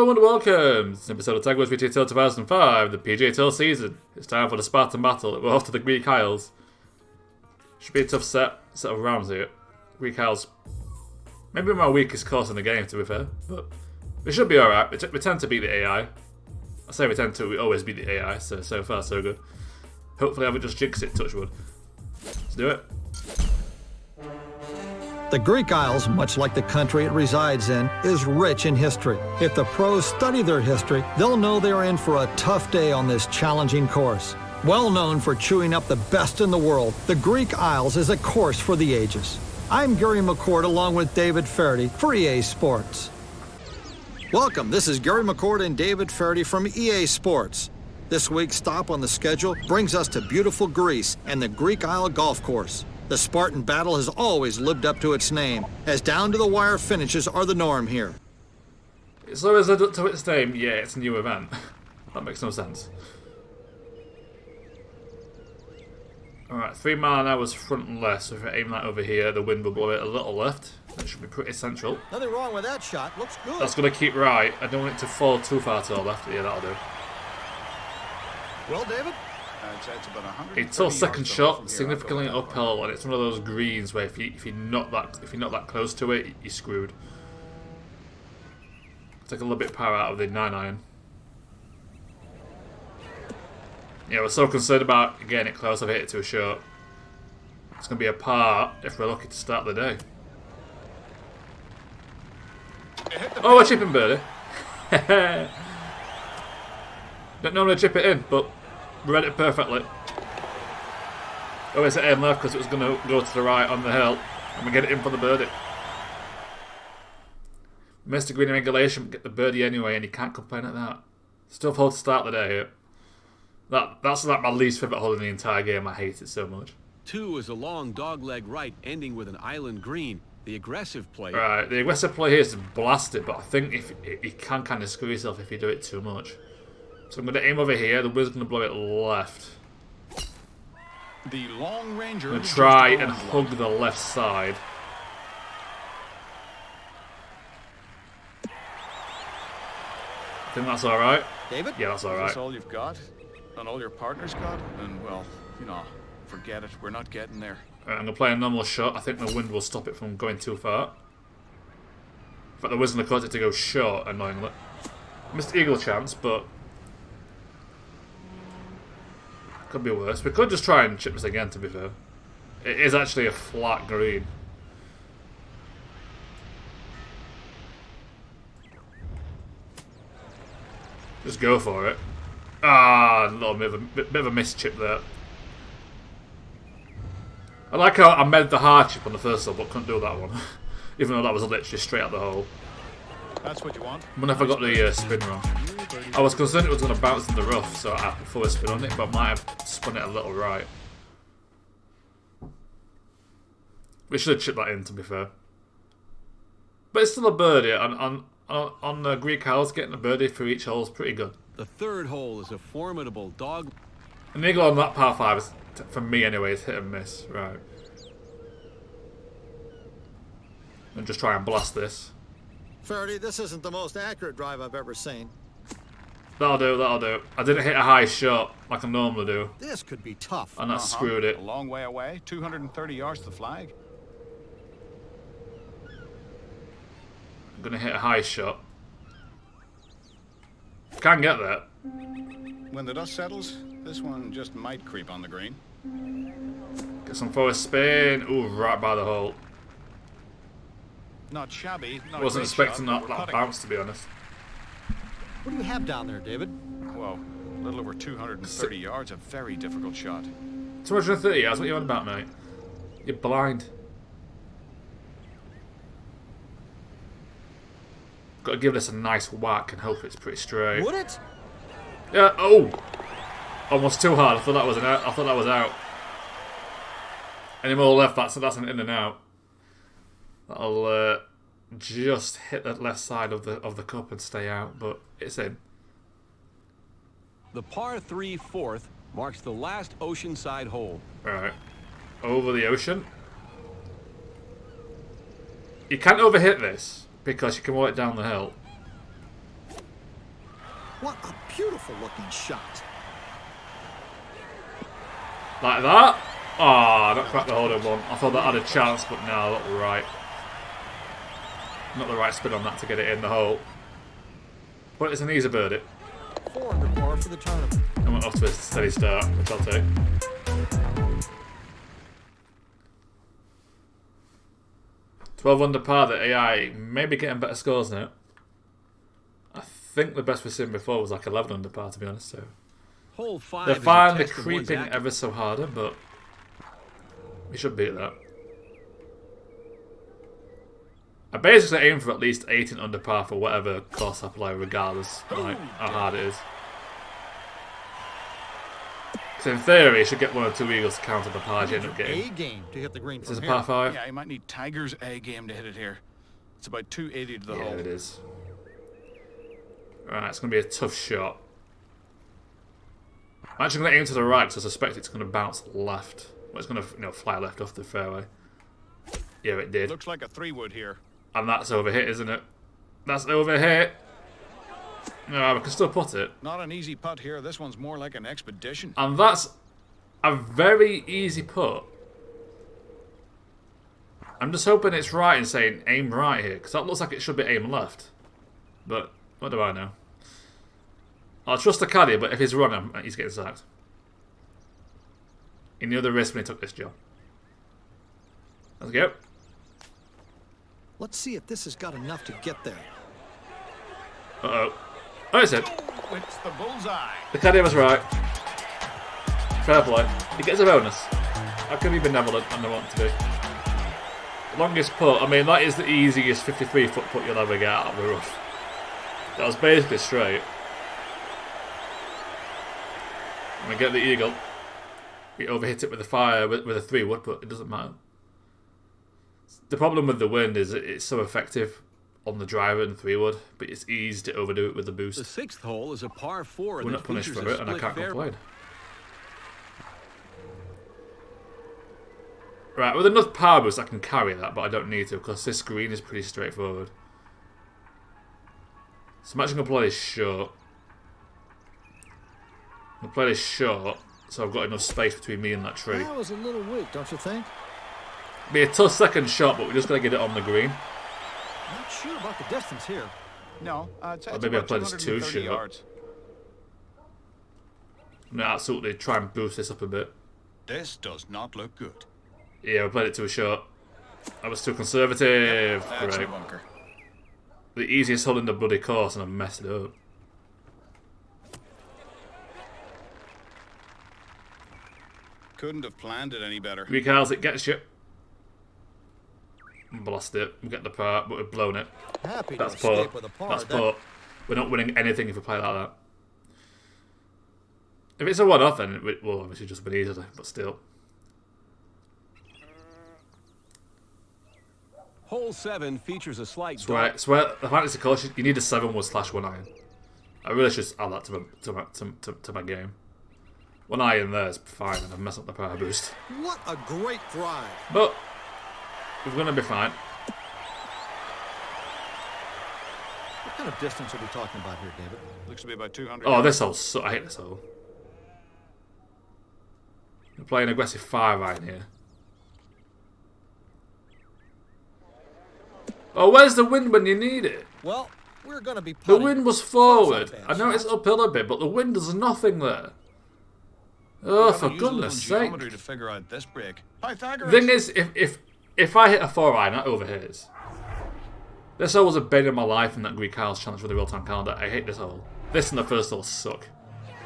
Hello and welcome to this episode of Tag Wars PGA Tour 2005, the PGA Tour season. It's time for the Spartan Battle. We're off to the Greek Isles. Should be a tough set of rounds here. Greek Isles, maybe my weakest course in the game, to be fair, but we should be alright. We tend to beat the AI. I say we always beat the AI, so far so good. Hopefully I haven't just jinxed it, touch wood. Let's do it. The Greek Isles, much like the country it resides in, is rich in history. If the pros study their history, they'll know they are in for a tough day on this challenging course. Well known for chewing up the best in the world, the Greek Isles is a course for the ages. I'm Gary McCord along with David Faraday for EA Sports. Welcome, this is Gary McCord and David Faraday from EA Sports. This week's stop on the schedule brings us to beautiful Greece and the Greek Isle Golf Course. The Spartan Battle has always lived up to its name, as down-to-the-wire finishes are the norm here. It's always lived up to its name, yeah, it's a new event. That makes no sense. Alright, 3 mile an hour front and left, so if I aim that over here, the wind will blow it a little left. That should be pretty central. Nothing wrong with that shot, looks good. That's going to keep right. I don't want it to fall too far to the left. Yeah, that'll do. Well, David? A tough second shot, significantly uphill, and it's one of those greens where if you're not that close to it, you're screwed. Take a little bit of power out of the 9-iron. Yeah, we're so concerned about getting it close. I've hit it too short. It's going to be a par if we're lucky to start the day. Oh, a chipping birdie. Don't normally chip it in, but read it perfectly. Always hit aim left because it was going to go to the right on the hill, and we get it in for the birdie. Missed the green in regulation, but get the birdie anyway, and you can't complain at that. Still hole to start the day here. That's like my least favourite hole in the entire game. I hate it so much. 2 is a long dogleg right, ending with an island green. The aggressive play. Right, the aggressive play here is to blast it, but I think if you can kind of screw yourself if you do it too much. So I'm going to aim over here. The wind's going to blow it left. The long ranger. I'm going to try and hug the left side. I think that's all right. David? Yeah, that's all right. Is this all you've got? And all your partners got? And, well, you know, forget it. We're not getting there. Right, I'm going to play a normal shot. I think the wind will stop it from going too far. In fact, the wind's going to cause it to go short, annoyingly. Missed eagle chance, but could be worse. We could just try and chip this again, to be fair. It is actually a flat green. Just go for it. Ah, a little bit of a missed chip there. I like how I made the hard chip on the first hole, but couldn't do that one. Even though that was literally straight out the hole. That's what you want. I wonder if I got the spin wrong. I was concerned it was going to bounce in the rough, so I put a spin on it, but I might have spun it a little right. We should have chipped that in, to be fair. But it's still a birdie. On the Greek Isles, getting a birdie for each hole is pretty good. The 3rd hole is a formidable dog. An eagle on that par 5 is, for me anyway, is hit and miss. Right. And just try and blast this. Faraday, this isn't the most accurate drive I've ever seen. That'll do, that'll do. I didn't hit a high shot like I normally do. This could be tough. And that screwed it. A long way away, 230 yards to the flag. I'm going to hit a high shot. Can get that. When the dust settles, this one just might creep on the green. Get some forward spin. Ooh, right by the hole. Not shabby. Not Wasn't a great expecting shot, that but bounce, to be honest. What do you have down there, David? Whoa, a little over 230 yards, a very difficult shot. 230 yards, what are you on about, mate? You're blind. Got to give this a nice whack and hope it's pretty straight. Would it? Yeah, oh! Almost too hard, I thought that was out. Any more left, that's an in and out. That'll just hit the left side of the cup and stay out, but it's in. The par 3 4th marks the last oceanside hole. Right. Over the ocean. You can't overhit this because you can walk it down the hill. What a beautiful looking shot. Like that? Oh, not quite the hole-in one. I thought that had a chance, but no, not right. Not the right spin on that to get it in the hole. But it's an easy birdie. 4 under par for the tournament. And went off to a steady start, which I'll take. "12 under par." The AI may be getting better scores now. I think the best we've seen before was like 11 under par, to be honest. So Hole 5 they're is a finally test of one's creeping acting. ever so harder, but we should beat that. I basically aim for at least 18 under par for whatever course I play, regardless like how hard it is. So in theory, you should get 1 or 2 eagles to counter the par you end up getting. A game to hit the green This from is a here. par 5. Yeah, you might need Tiger's A game to hit it here. It's about 280 to the Yeah, hole. it is. Right, it's going to be a tough shot. I'm actually going to aim to the right because I suspect it's going to bounce left. Well, it's going to fly left off the fairway. Yeah, it did. Looks like a 3-wood here. And that's overhit, isn't it? That's overhit. No, we can still put it. Not an easy putt here. This one's more like an expedition. And that's a very easy putt. I'm just hoping it's right in saying aim right here, because that looks like it should be aim left. But what do I know? I'll trust the caddy, but if he's wrong, he's getting sacked. He knew the risk when he took this job. Let's go. Let's see if this has got enough to get there. Uh-oh. Oh, it's it. Oh, it's the bullseye. The caddy was right. Fair play. He gets a bonus. I can be benevolent and I want to be. Longest putt. I mean, that is the easiest 53-foot putt you'll ever get out of the rough. That was basically straight. And we get the eagle. We overhit it with a fire with a 3-wood, but it doesn't matter. The problem with the wind is it's so effective on the driver and 3-wood, but it's easy to overdo it with the boost. The 6th hole is a par 4. We're not punished for it, and I can't complain. Right, with enough power boost, I can carry that, but I don't need to because this green is pretty straightforward. So I'm actually going to play this short. I'm going to play this short, so I've got enough space between me and that tree. That was a little weak, don't you think? Be a tough second shot, but we're just going to get it on the green. Not sure about the distance here. No, it's maybe I'll about play this 230 2 short. yards. I'm going to absolutely try and boost this up a bit. This does not look good. Yeah, we played it too short. I was too conservative. That's Great. a bunker. The easiest hole in the bloody course, and I messed it up. Couldn't have planned it any better. Recals, it gets you. Blast it. We get the par, but we've blown it. Happy That's to poor. escape with a par. That's That- poor. We're not winning anything if we play like that. If it's a one-off, then we'll obviously just win easily, but still. Hole 7 features a slight Swear, the fantasy course, you need a 7-wood/1 iron. I really should add that to my game. 1 iron there is fine, and I've messed up the power boost. What a great drive. But we're going to be fine. What kind of distance are we talking about here, David? Looks to be about 200 Oh, yards. this hole, I hate this hole. We're playing aggressive 5 iron here. Oh, where's the wind when you need it? Well, we're going to be The putting. wind was forward. Sounds I like know that it's shot. uphill a bit, but the wind does nothing there. Oh, for goodness sake. Geometry to figure out this break. Pythagoras. Thing is, if I hit a 4 iron, that overhits. This hole was a bane in my life in that Greek House challenge for the real-time calendar. I hate this hole. This and the first hole suck.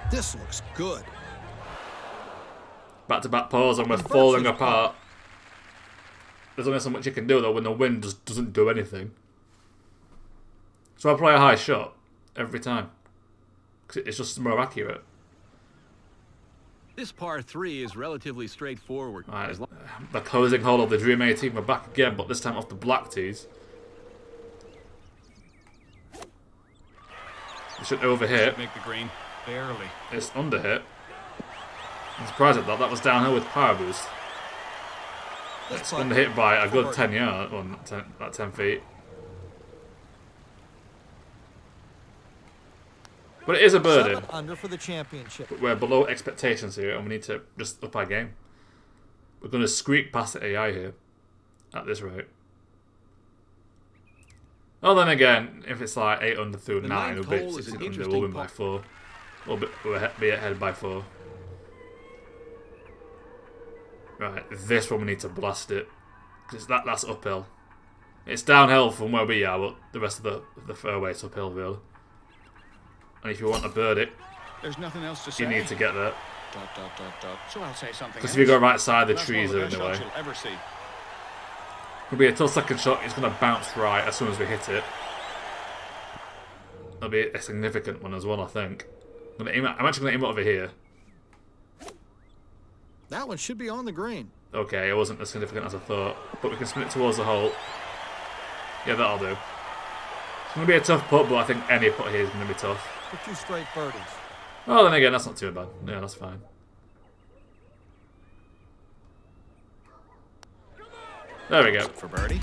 This looks good. Back-to-back pause and we're His falling birds is apart. There's only so much you can do though when the wind just doesn't do anything. So I play a high shot every time. 'Cause it's just more accurate. This par 3 is relatively straightforward. Right, As long- the closing hole of the Dream 18, we're back again, but this time off the black tees. It should overhit. Make the green. Barely. It's underhit. I'm surprised at that. That was downhill with power boost. It's underhit by a good 10 yards, well, not 10, about 10 feet. But it is a birdie. 7 under for the championship. But we're below expectations here, and we need to just up our game. We're going to squeak past the AI here, at this rate. Well, then again, if it's like 8 under through 9, we'll be 6 under, we'll win by 4. We'll be ahead by 4. Right, this one we need to blast it. Because that's uphill. It's downhill from where we are, but the rest of the fairway is uphill, really. And if you want to bird it, There's nothing else to say. you need to get there. So I'll say something. Because if you go right side, the That's trees one are of in the the best way. shots you'll ever see. It'll be a tough second shot. It's going to bounce right as soon as we hit it. It'll be a significant one as well, I think. I'm actually going to aim it over here. That one should be on the green. Okay, it wasn't as significant as I thought. But we can spin it towards the hole. Yeah, that'll do. It's going to be a tough putt, but I think any putt here is going to be tough. For 2 straight birdies. Well, then again, that's not too bad. Yeah, that's fine. There we go. For birdie.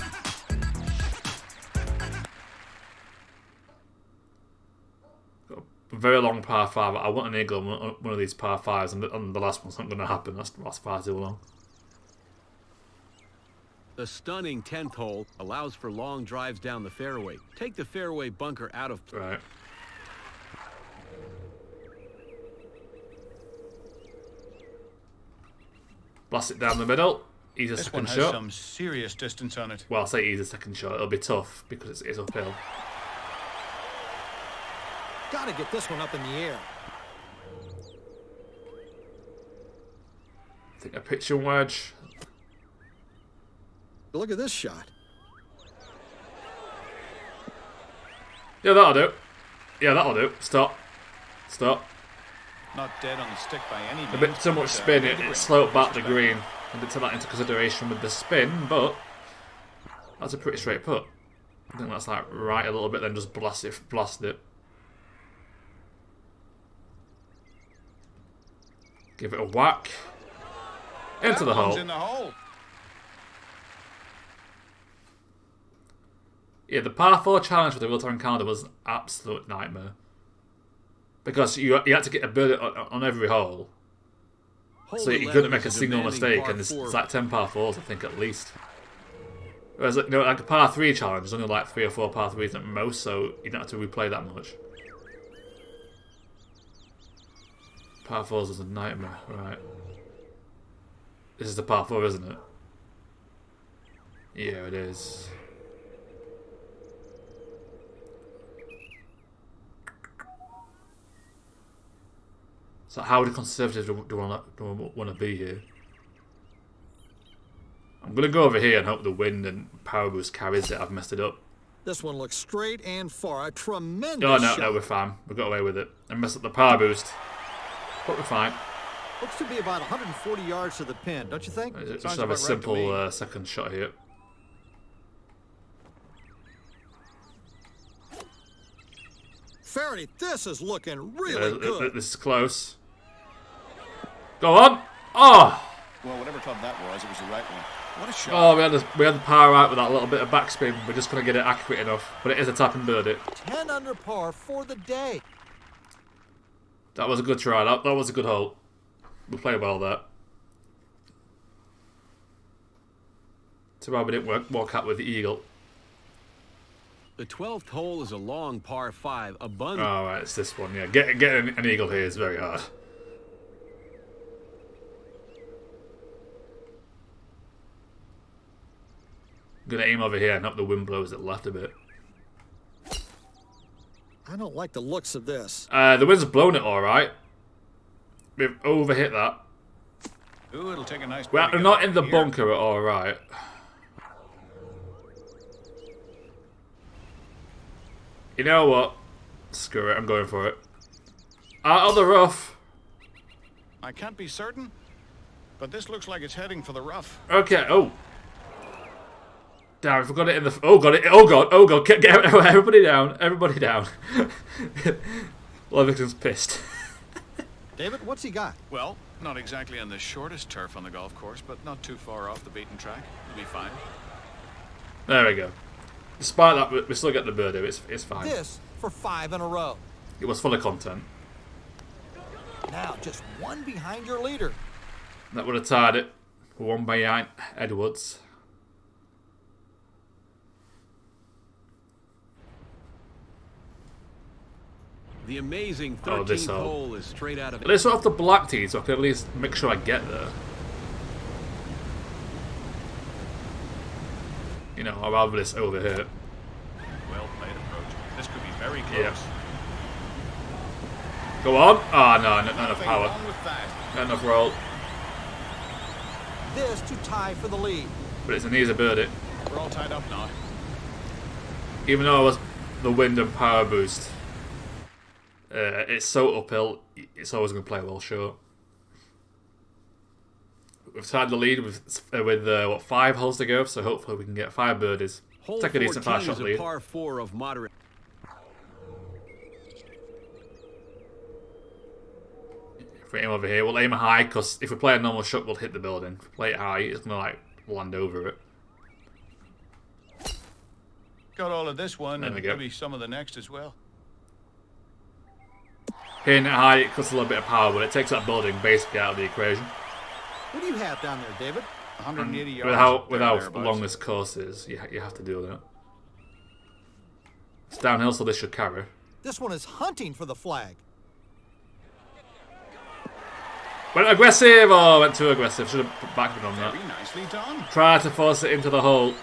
Got a very long par 5. I want an eagle on one of these par 5s, and the last one's not going to happen. That's far too long. The stunning 10th hole allows for long drives down the fairway. Take the fairway bunker out of play. Right. Blast it down the middle. Easy This one second has shot. some serious distance on it. Well, I'll say easy second shot. It'll be tough because it's uphill. Gotta get this one up in the air. I think a pitch and wedge. Look at this shot. Yeah, that'll do. Yeah, that'll do. Stop. Stop. Not dead on the stick by any means. A bit too much but, spin. near the It green. sloped back the Pushed green. I did take that into consideration with the spin, but that's a pretty straight putt. I think that's like right a little bit, then just blast it. Give it a whack. Into the That one's hole. in the hole. Yeah, the par 4 challenge for the real-time encounter was an absolute nightmare. Because you had to get a birdie on every hole. Hole So you 11 couldn't make a is single demanding mistake, par and it's 4. like 10 par 4s, I think, at least. Whereas, like a par 3 challenge, there's only like 3 or 4 par 3s at most, so you don't have to replay that much. Par 4s is a nightmare, right. This is the par 4, isn't it? Yeah, it is. So how conservative do I want to be here? I'm going to go over here and hope the wind and power boost carries it. I've messed it up. This one looks straight and far. A tremendous Oh, shot. no, we're fine. We got away with it. I messed up the power boost. But we're fine. Looks to be about 140 yards to the pin, don't you think? We should Sounds have a about right to simple me. second shot here. Faraday, this is looking really good. This is close. Go on! Oh! Well, whatever club that was, it was the right one. What a shot. Oh, we had the power out with that little bit of backspin. We're just going to get it accurate enough. But it is a tap and birdie. 10 under par for the day. That was a good try. That was a good hole. We played well there. Too bad we didn't walk out with the eagle. The 12th hole is a long par 5, abundant. Oh, right, it's this one. Yeah, getting an eagle here is very hard. I'm gonna aim over here and hope the wind blows it left a bit. I don't like the looks of this. The wind's blown it all right. We've overhit that. Ooh, it'll take a nice We're birdie not get in the here. bunker at all right. You know what? Screw it, I'm going for it. Out of the rough. I can't be certain, but this looks like it's heading for the rough. Okay, oh. Damn, I forgot it in the... Oh, got it. Oh, God. Oh, God. Get everybody down. Everybody down. Livingston's pissed. David, what's he got? Well, not exactly on the shortest turf on the golf course, but not too far off the beaten track. It'll be fine. There we go. Despite that, we still get the birdie. It's fine. This for 5 in a row. It was full of content. Now just one behind your leader. That would have tied it. One behind Edwards. The amazing Oh, this 13th hole. hole is straight out of Let's sort of the black tee so I can at least make sure I get there. You know, I'd rather this over here. Well played approach. This could be very close. Yeah. Go on. Ah, no, not enough Nothing power. wrong with that. Not enough roll. This to tie for the lead. But it's an easy birdie. We're all tied up now. Even though it was the wind and power boost, it's so uphill, it's always going to play well short. We've tied the lead with what, 5 holes to go, so hopefully we can get 5 birdies. Hole Take a decent 14 5-shot is a lead. par 4 of moderate. If we aim over here, we'll aim high, because if we play a normal shot, we'll hit the building. If we play it high, it's going to like land over it. Got all of this one, There and we go. maybe some of the next as well. Hitting it high, it costs a little bit of power, but it takes that building basically out of the equation. What do you have down there, David? 180 yards. With how thereabouts. long this course is, you have to do that. It's downhill, so this should carry. This one is hunting for the flag. Went aggressive! Oh, went too aggressive. Should have backed on that. Very nicely done. Tried to force it into the hole.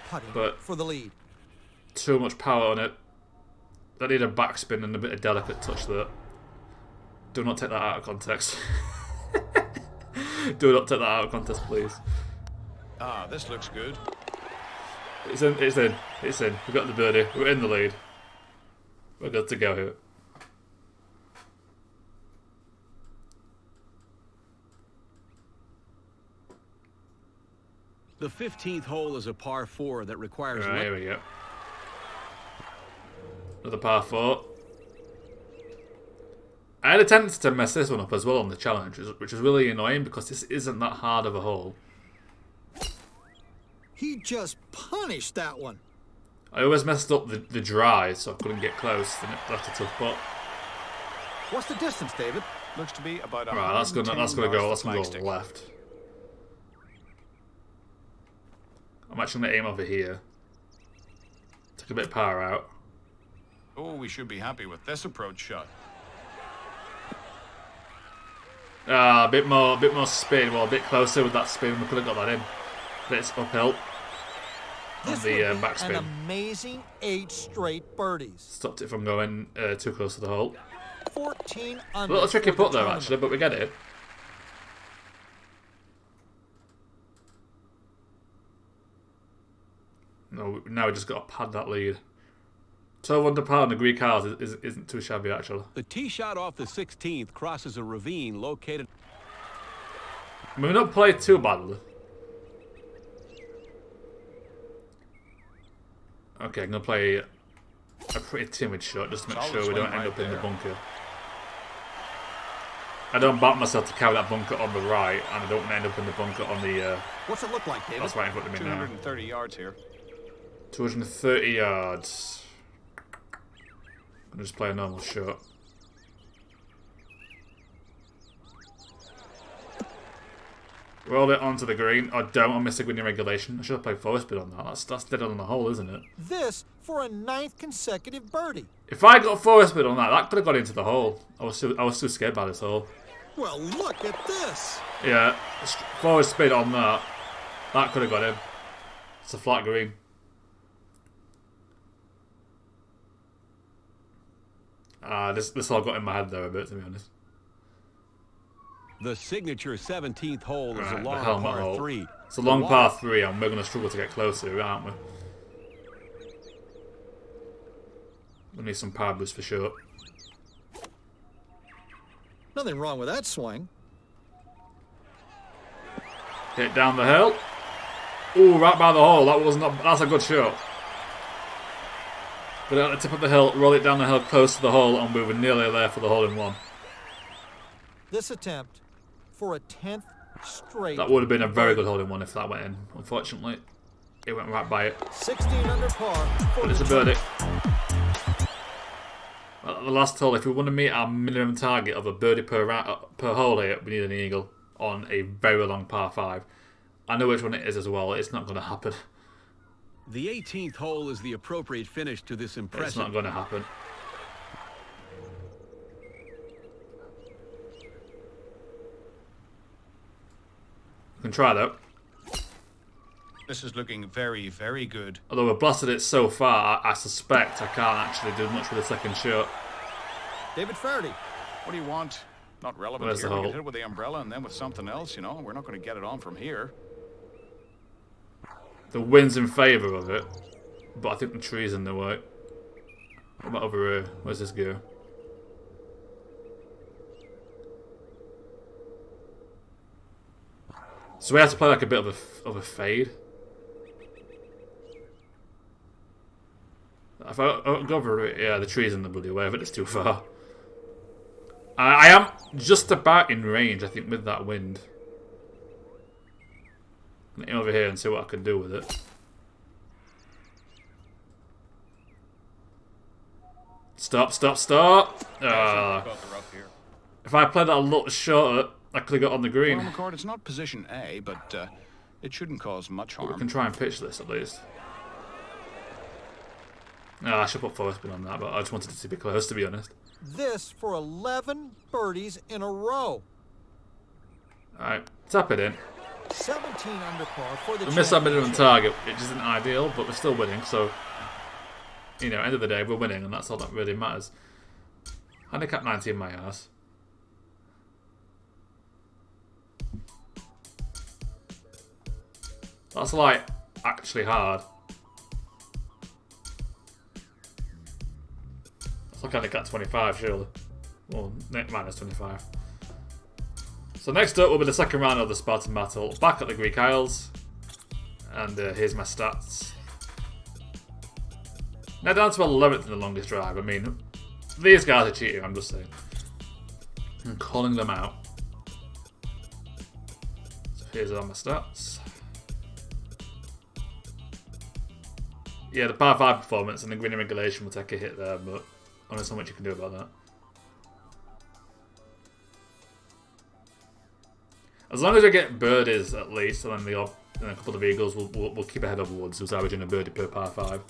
Putting But- for the lead. Too much power on it. I need a backspin and a bit of delicate touch there. Do not take that out of context. Do not take that out of context, please. Ah, this looks good. It's in, it's in, it's in. We've got the birdie. We're in the lead. We're good to go here. The 15th hole is a par 4 that requires Right, here we go. Another par 4. I had a tendency to mess this one up as well on the challenge, which is really annoying because this isn't that hard of a hole. He just punished that one. I always messed up the dry, so I couldn't get close, and that's a tough putt. What's the distance, David? Looks to be about Right, that's gonna go. That's gonna go left. I'm actually gonna aim over here. Take a bit of power out. Oh, we should be happy with this approach shot. A bit more spin. Well, a bit closer with that spin. We could have got that in. But it's uphill. On This the would be backspin. an amazing 8 straight birdies. Stopped it from going too close to the hole. 14 A under. little tricky for the putt there, tournament. actually, but we get it. No, now we just got to pad that lead. 12 under par on the Greek Isles isn't too shabby, actually. The tee shot off the 16th crosses a ravine located. I mean, we've not played too badly. Okay, I'm going to play a pretty timid shot just to make Solid sure we swing don't end right up in the there. bunker. I don't back myself to carry that bunker on the right, and I don't want to end up in the bunker on the... What's it look like, David? that's right in front of me now. 230 yards here. 230 yards. I'll just play a normal shot. Roll it onto the green. I don't. I missed a winning regulation. I should have played forward spin on that. That's dead on the hole, isn't it? This for a 9th consecutive birdie. If I got forward spin on that could have got into the hole. I was too scared by this hole. Well, look at this. Yeah, forward spin on that. That could have got in. It's a flat green. This all got in my head there a bit, to be honest. The signature 17th hole is Right, a the long helmet par hole. 3. It's a long The par water- 3, and we're going to struggle to get closer, aren't we? We need some power boost for sure. Nothing wrong with that swing. Hit down the hill. Ooh, right by the hole. That's a good shot. But at the tip of the hill, roll it down the hill close to the hole, and we were nearly there for the hole in one. This attempt for a 10th straight. That would have been a very good hole in one if that went in. Unfortunately, it went right by it. 16 under par. For But it's a the birdie. the last hole, if we want to meet our minimum target of a birdie per hole here, we need an eagle on a very long par 5. I know which one it is as well. It's not going to happen. The 18th hole is the appropriate finish to this impressive. It's not going to happen. We can try though. This is looking very, very good. Although we've blasted it so far, I suspect I can't actually do much with the second shot. David Faraday. What do you want? Not relevant Where's here. the We hole? get hit with the umbrella and then with something else, you know. We're not going to get it on from here. The wind's in favour of it, but I think the tree's in the way. What about over here? Where's this go? So we have to play like a bit of a fade. If I go over it, yeah, the tree's in the bloody way, but it's too far. I am just about in range, I think, with that wind. Let me over here and see what I can do with it. Stop, stop, stop! Got the rough here. If I played that a lot shorter, I could have got on the green. Well, McCord, it's not position A, but it shouldn't cause much harm. We can try and pitch this at least. I should put forward spin on that, but I just wanted it to be close, to be honest. This for 11 birdies in a row. Alright, tap it in. 17 under par for the We missed our minimum championship. target, which isn't ideal, but we're still winning, so... You know, end of the day, we're winning, and that's all that really matters. Handicap 90 in my ass. That's like, actually hard. It's like handicap 25, surely. Well, minus 25. So next up will be the second round of the Spartan Battle. Back at the Greek Isles. And here's my stats. Now down to 11th in the longest drive. I mean, these guys are cheating, I'm just saying. I'm calling them out. So here's all my stats. Yeah, the par 5 performance and the green regulation will take a hit there, but there's not much you can do about that. As long as we get birdies at least, and then a couple of eagles, we'll keep ahead of Woods, who's averaging a birdie per par 5.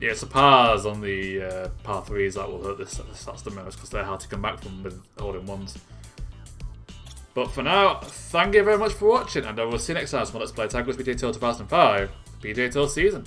Yeah, it's the pars on the par 3s that will hurt this stats the most, because they're hard to come back from with hole-in-ones. But for now, thank you very much for watching, and I will see you next time on Let's Play Tag with PGA Tour 2005, PGA Tour season.